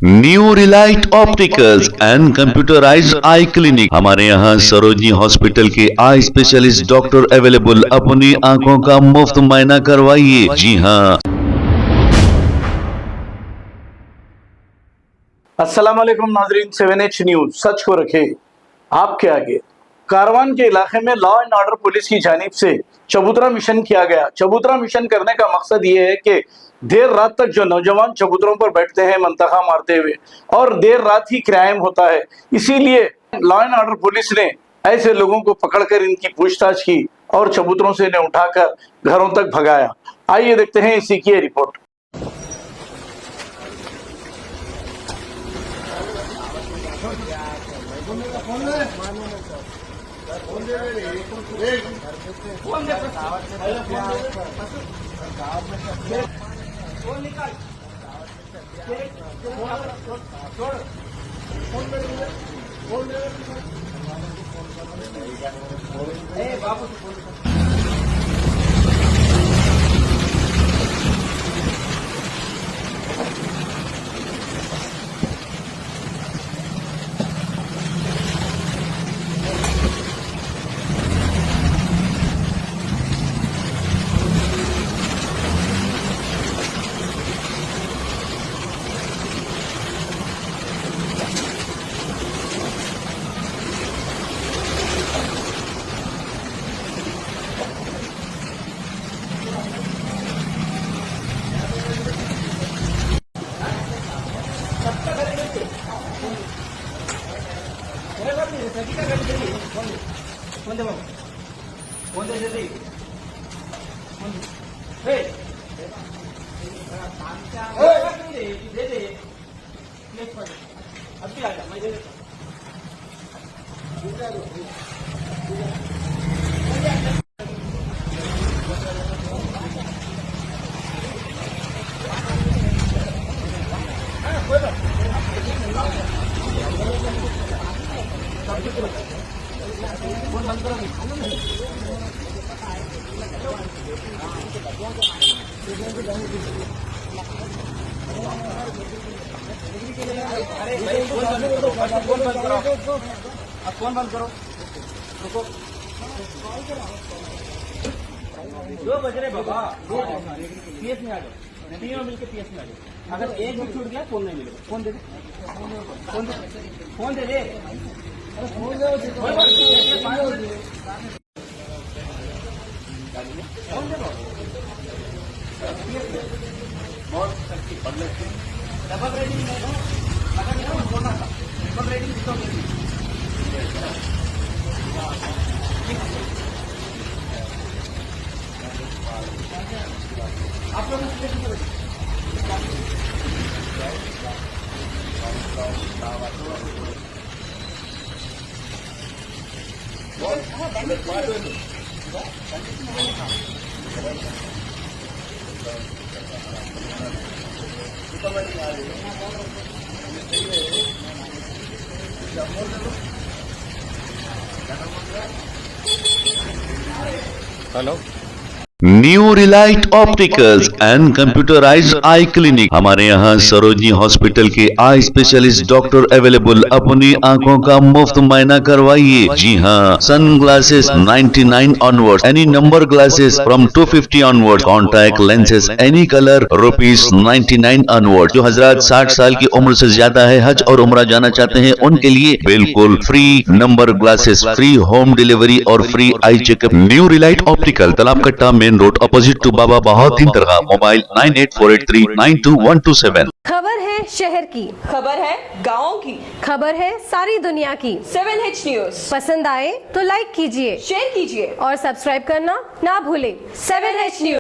New Relight opticals and computerised I clinic. हमारे यहाँ Sarojini hospital के आई स्पेशलिस्ट डॉक्टर अवेलेबल। अपनी आंखों का मुफ्त मुआयना करवाइए। जी हाँ। अस्सलाम वालेकुम नाजरीन, 7H न्यूज सच को रखे आपके आगे। कारवान के इलाके में लॉ एंड ऑर्डर पुलिस की जानिब से चबूतरा मिशन किया गया। चबूतरा मिशन करने का मकसद ये है कि देर रात तक जो नौजवान चबूतरों पर बैठते हैं मंतखा मारते हुए, और देर रात ही क्राइम होता है, इसीलिए लॉ एंड ऑर्डर पुलिस ने ऐसे लोगों को पकड़कर इनकी पूछताछ की और चबूतरों से इन्हें उठाकर घरों तक भगाया। आइए देखते हैं इसी की रिपोर्ट। फोन बंद करो। रुको, 2 बज रहे बाबा। पीएस में आ जाओ, तीनों मिलकर पीएस में आ जाओ। अगर एक भी छूट गया फोन नहीं मिलेगा। फोन दे दे, फोन दे, फोन दे दे। डबल रेटिंग डबल रेटिंग आप लोग hello. New Relight opticals and computerised I clinic. हमारे यहाँ सरोजनी हॉस्पिटल के आई स्पेशलिस्ट डॉक्टर अवेलेबल। अपनी आंखों का मुफ्त मुआयना करवाइए। जी हाँ। Sunglasses 99 onward, any number glasses from 250 onward, contact lenses any colour ₹99 onward. जो हजरात 60 साल की उम्र से ज्यादा है, हज और उम्रा जाना चाहते हैं, उनके लिए बिल्कुल free number glasses, free home delivery और free eye checkup. New relight optical, Talab Katta, main road, opposite to Baba Bahauddin दरगाह। मोबाइल 9848392127। खबर है शहर की, खबर है गाँव की, खबर है सारी दुनिया की। 7H न्यूज पसंद आए तो लाइक कीजिए, शेयर कीजिए और सब्सक्राइब करना ना भूले। 7H news.